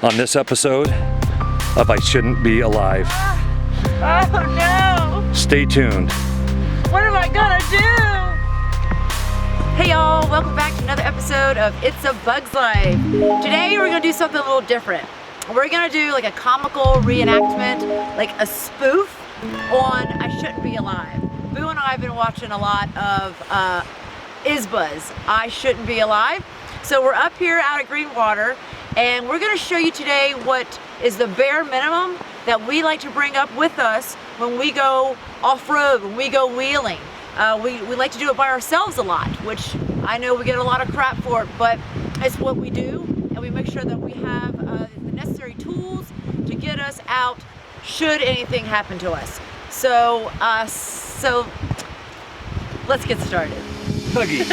on this episode of I Shouldn't Be Alive. Oh no! Stay tuned. What am I gonna do? Hey y'all, welcome back to another episode of It's a Bug's Life. Today we're gonna do something a little different. We're gonna do like a comical reenactment, like a spoof on I Shouldn't Be Alive. Boo and I have been watching a lot of Isbuzz, I Shouldn't Be Alive. So we're up here out at Greenwater, and we're gonna show you today what is the bare minimum that we like to bring up with us when we go off-road, when we go wheeling. We like to do it by ourselves a lot, which I know we get a lot of crap for it, but it's what we do, and we make sure that we have the necessary tools to get us out should anything happen to us. So let's get started. Huggy.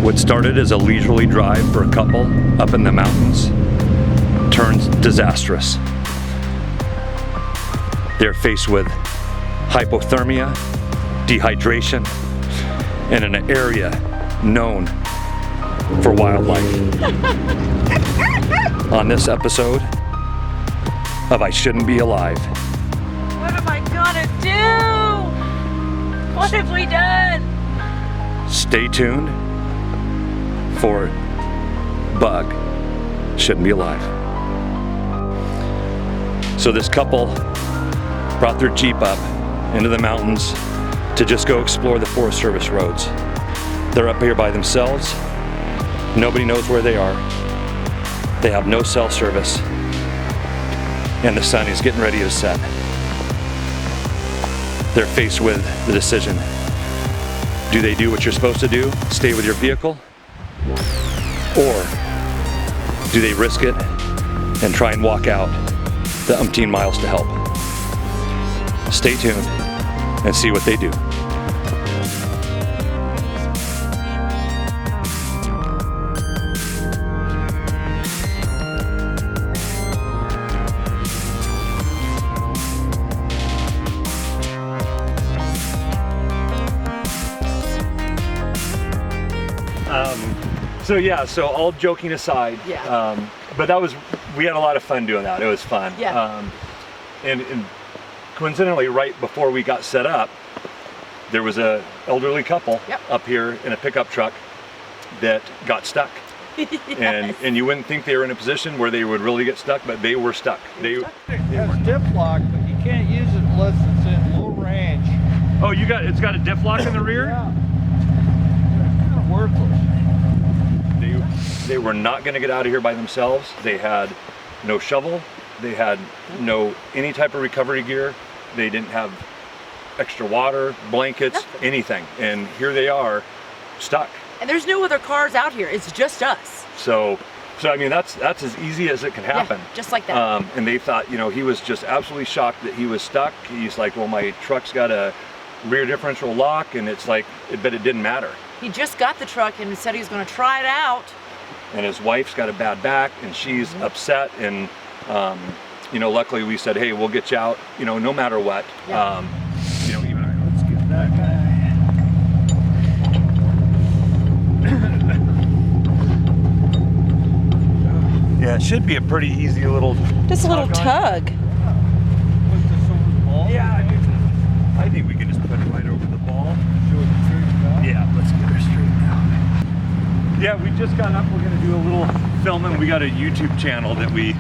What started as a leisurely drive for a couple up in the mountains turns disastrous. They're faced with hypothermia, dehydration, and in an area known for wildlife. On this episode of I Shouldn't Be Alive. What am I gonna do? What have we done? Stay tuned for Bug Shouldn't Be Alive. So this couple brought their Jeep up into the mountains to just go explore the Forest Service roads. They're up here by themselves. Nobody knows where they are. They have no cell service. And the sun is getting ready to set. They're faced with the decision. Do they do what you're supposed to do? Stay with your vehicle? Or do they risk it and try and walk out the umpteen miles to help? Stay tuned and see what they do. So all joking aside, but we had a lot of fun doing that. It was fun. Yeah. And coincidentally, right before we got set up, there was a elderly couple up here in a pickup truck that got stuck. Yes. And you wouldn't think they were in a position where they would really get stuck, but they were stuck. It's diff lock, but you can't use it unless it's in low range. Oh, it's got a diff lock in the rear? Yeah. It's kind of worthless. They were not going to get out of here by themselves. They had no shovel. They had any type of recovery gear. They didn't have extra water, blankets, anything. And here they are, stuck. And there's no other cars out here. It's just us. So I mean, that's as easy as it can happen. Yeah, just like that. And they thought, he was just absolutely shocked that he was stuck. He's like, well, my truck's got a rear differential lock, and it's like, but it didn't matter. He just got the truck and said he was going to try it out. And his wife's got a bad back, and she's upset. And luckily we said, hey, we'll get you out, no matter what. Yeah. Even let's get that guy. Yeah, it should be a pretty easy little. Just a little tug. Yeah, I think we can just put it right over the ball. Yeah, let's get her straightened out. Yeah, we just got up. We're gonna do a little filming. We got a YouTube channel that we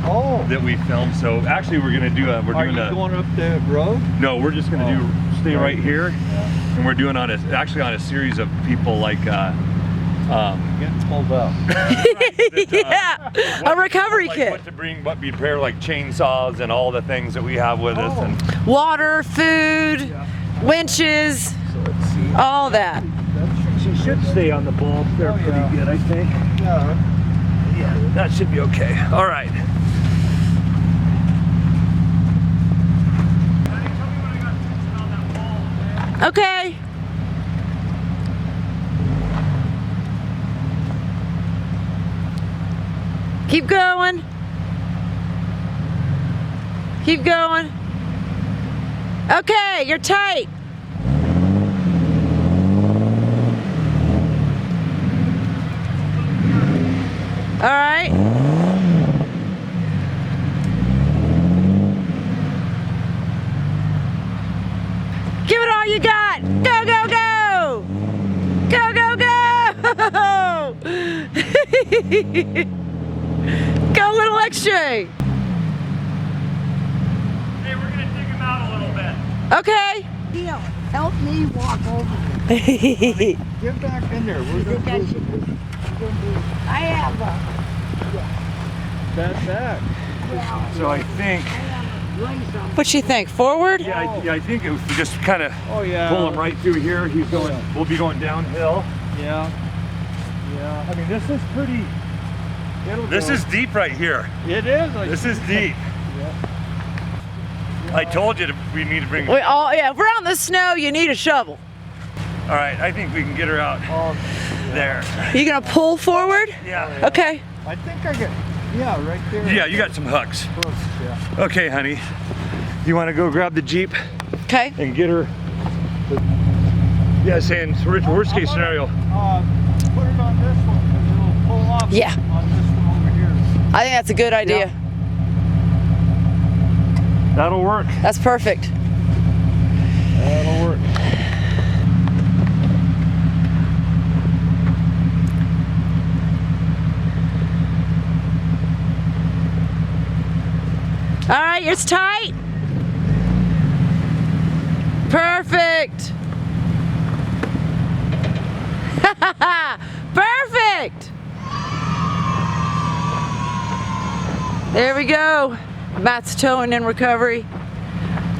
film. So actually, we're gonna do a. Are you going up the road? No, we're just gonna stay right here, and we're doing on a series of people like. Getting pulled up. A recovery kit. What to bring, what be prepared, like chainsaws and all the things that we have with us, and water, food, winches, all that. She should stay on the bulb there pretty good, I think. Yeah. Yeah, that should be okay. All right. Okay. Keep going. Keep going. Okay, you're tight. All right. Give it all you got. Go, go, go. Go, go, go. Go a little extra. Hey, we're gonna dig him out a little bit. Okay. Neil, help me walk over there. Get back in there. We're gonna do I have that back. So I think, What'd she think? Forward? I think if we just kind of Oh yeah. pull him right through here, he's going. We'll be going downhill. Yeah. Yeah. I mean, this is pretty. It'll This go. is deep right here. It is. This is deep. I told you we need to bring. We all, yeah, if we're out in the snow, you need a shovel. All right, I think we can get her out there. You gonna pull forward? Yeah. Okay. I think I get. Yeah, right there. Yeah, you got some hooks. Hooks, yeah. Okay, honey. You want to go grab the Jeep Okay. and get her? Yeah, saying worst case scenario. Put it on this one because it'll pull off. Yeah. On this one over here. I think that's a good idea. That'll work. That's perfect. That'll work. All right, it's tight. Perfect. Perfect. There we go. Matt's towing in recovery.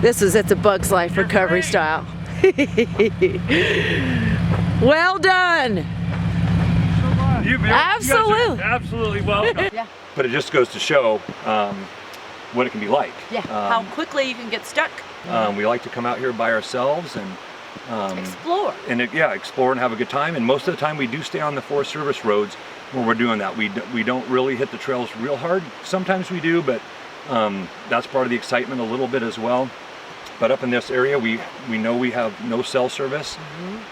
This is It's a Bug's Life recovery style. Well done. Absolutely. Absolutely welcome. Yeah. But it just goes to show what it can be like. Yeah. How quickly you can get stuck. We like to come out here by ourselves and Explore. and explore and have a good time. And most of the time we do stay on the Forest Service roads when we're doing that. We don't really hit the trails real hard. Sometimes we do, but that's part of the excitement a little bit as well. But up in this area, we know we have no cell service,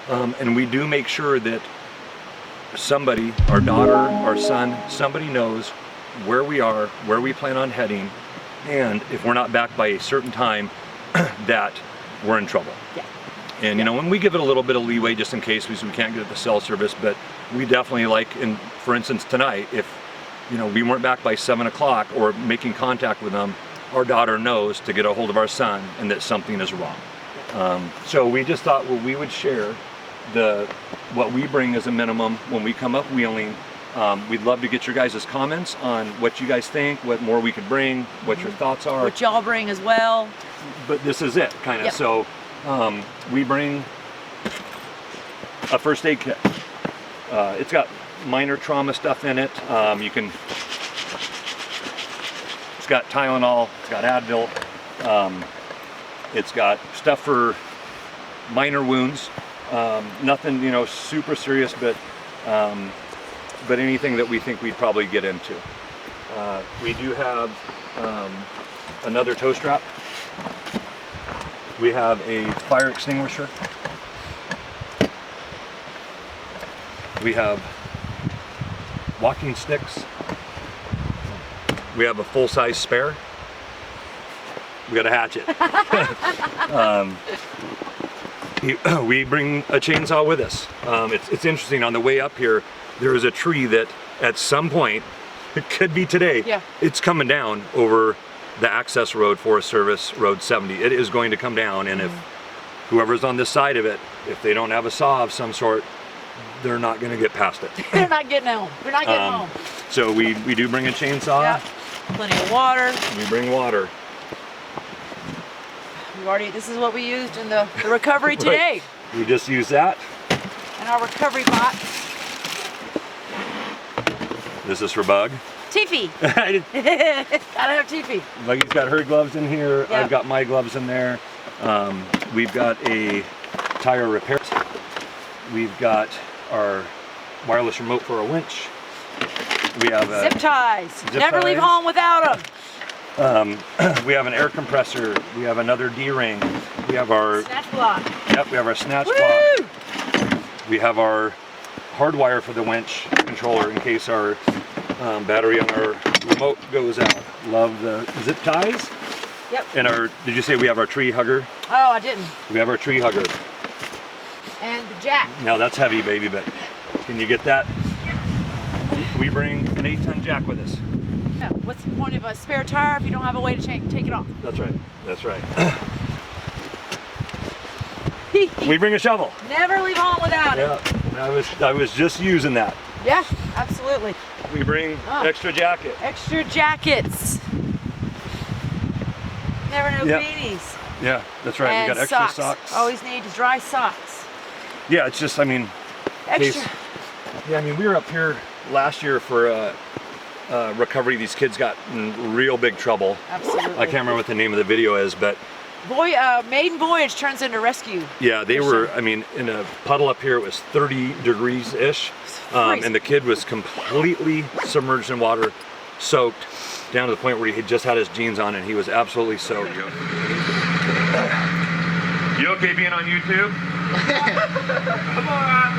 and we do make sure that somebody, our daughter, our son, somebody knows where we are, where we plan on heading, and if we're not back by a certain time, that we're in trouble. Yeah. And you know, when we give it a little bit of leeway just in case we can't get the cell service, but we definitely like, for instance tonight, if you know we weren't back by 7 o'clock or making contact with them, our daughter knows to get a hold of our son and that something is wrong. So we just thought, well, we would share what we bring as a minimum when we come up wheeling. We'd love to get your guys' comments on what you guys think, what more we could bring, what your thoughts are. What y'all bring as well. But this is it, kind of. Yep. So we bring a first aid kit. It's got minor trauma stuff in it. It's got Tylenol, it's got Advil, it's got stuff for minor wounds. Nothing, you know, super serious, but anything that we think we'd probably get into. We do have another tow strap. We have a fire extinguisher. We have walking sticks. We have a full-size spare. We got a hatchet. We bring a chainsaw with us. It's interesting, on the way up here, there is a tree that at some point, it could be today, Yeah. it's coming down over the access road, Forest Service Road 70. It is going to come down, and if whoever's on this side of it, if they don't have a saw of some sort, they're not going to get past it. They're not getting home. We're not getting home. So we do bring a chainsaw. Yeah. Plenty of water. We bring water. This is what we used in the recovery today. Right. We just use that. And our recovery pot. This is for Bug. Teefy. Gotta have Teefy. Buggy's got her gloves in here. Yep. I've got my gloves in there. We've got a tire repair. We've got our wireless remote for a winch. We have Zip ties. Zip Never leave ties. home without them. We have an air compressor. We have another D-ring. We have our Snatch block. Yep, we have our snatch Woo! block. We have our hardwire for the winch controller in case our battery on our remote goes out. Love the zip ties. Yep. And our, did you say we have our tree hugger? Oh, I didn't. We have our tree hugger. And the jack. Now that's heavy, baby, but can you get that? We bring an 8-ton jack with us. Yeah. What's the point of a spare tire if you don't have a way to take it off? That's right. That's right. We bring a shovel. Never leave home without it. Yeah, I was just using that. Yeah, absolutely. We bring extra jacket. Extra jackets. Never know Yep. beanies. Yeah, that's right. And We got extra socks. Always need dry socks. Yeah, it's just, I mean, Extra. yeah, I mean, we were up here last year for recovery. These kids got in real big trouble. Absolutely. I can't remember what the name of the video is, but Maiden Voyage turns into rescue. yeah, they were, I mean, in a puddle up here, it was 30 degrees-ish. And the kid was completely submerged in water, soaked, down to the point where he had just had his jeans on and he was absolutely soaked. You okay being on YouTube? Come on!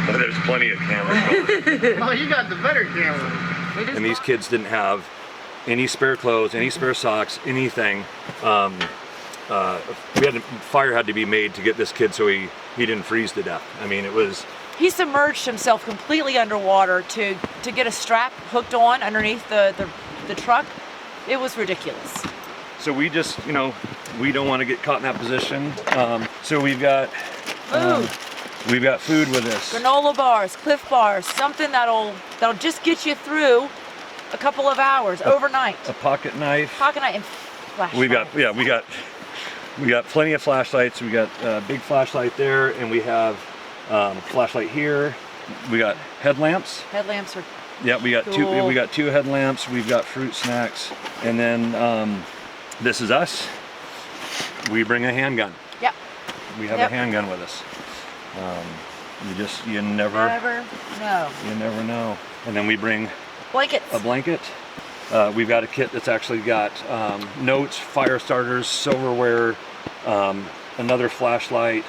Oh, there's plenty of cameras. Oh, you got the better camera. And these kids didn't have any spare clothes, any spare socks, anything. Fire had to be made to get this kid so he didn't freeze to death. I mean, it was... He submerged himself completely underwater to get a strap hooked on underneath the truck. It was ridiculous. So we just, you know, we don't want to get caught in that position. So we've got food with us. Granola bars, Cliff bars, something that'll just get you through a couple of hours overnight. A pocket knife. Pocket knife and flashlight. We got plenty of flashlights. We got a big flashlight there, and we have flashlight here. We got headlamps. Headlamps are Yeah, we got cool. We got two headlamps. We've got fruit snacks, and then this is us. We bring a handgun. Yep. We have a handgun with us. You never know. You never know. And then we bring Blankets. a blanket. We've got a kit that's actually got notes, fire starters, silverware, another flashlight,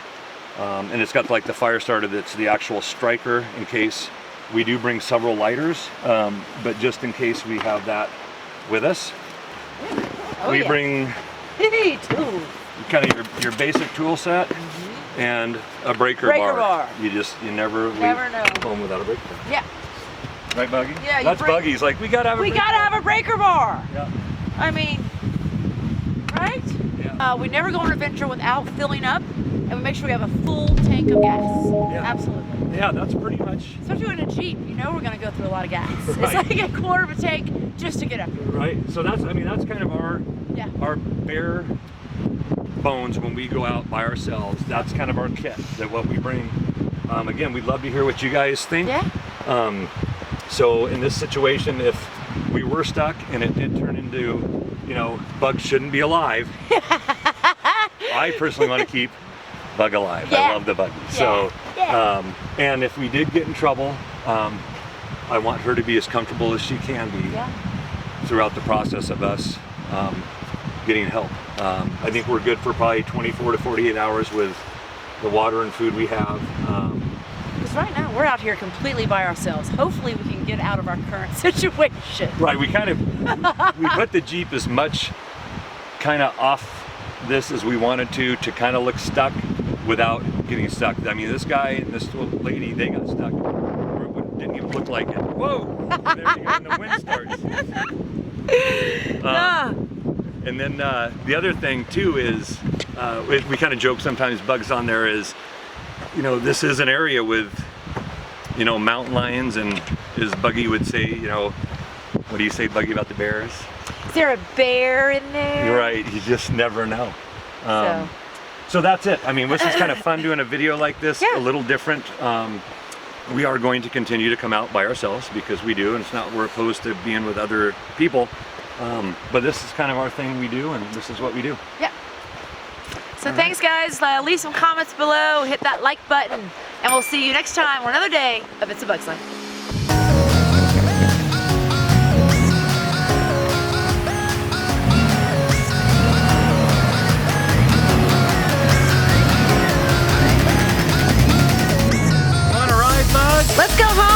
and it's got like the fire starter that's the actual striker in case we do bring several lighters, but just in case we have that with us. We bring tools. kind of your basic tool set and a breaker bar. You never leave know. home without a breaker bar. Yeah. Right, Buggy? Yeah, That's Buggy's like, we gotta have a breaker bar. Yeah. I mean, right? Yeah. We never go on an adventure without filling up, and we make sure we have a full tank of gas. Yeah. Absolutely. Yeah, that's pretty much. Especially in a Jeep, you know we're gonna go through a lot of gas. Right. It's like a quarter of a tank just to get up here. Right. So that's kind of our bare bones when we go out by ourselves. That's kind of our kit, that what we bring. Again, we'd love to hear what you guys think. Yeah. So in this situation, if we were stuck and it did turn into, you know, Bug shouldn't be alive, I personally want to keep Bug alive. Yeah. I love the Buggy. So, and if we did get in trouble, I want her to be as comfortable as she can be throughout the process of us getting help. I think we're good for probably 24 to 48 hours with the water and food we have. Because right now we're out here completely by ourselves. Hopefully we can get out of our current situation. Right, we put the Jeep as much kind of off this as we wanted to kind of look stuck without getting stuck. I mean, this guy and this lady, they got stuck. It didn't even look like it. Whoa! There you go, and the wind starts. And then the other thing too is, we kind of joke sometimes, Bugs on there is, you know, this is an area with, you know, mountain lions, and as Buggy would say, you know, what do you say, Buggy, about the bears? Is there a bear in there? You're right, you just never know. So that's it. I mean, this is kind of fun doing a video like this, a little different. We are going to continue to come out by ourselves because we do, and it's not we're opposed to being with other people. But this is kind of our thing we do, and this is what we do. Yeah. So thanks guys, leave some comments below, hit that like button, and we'll see you next time on another day of It's a Bug's Life. Let's go home.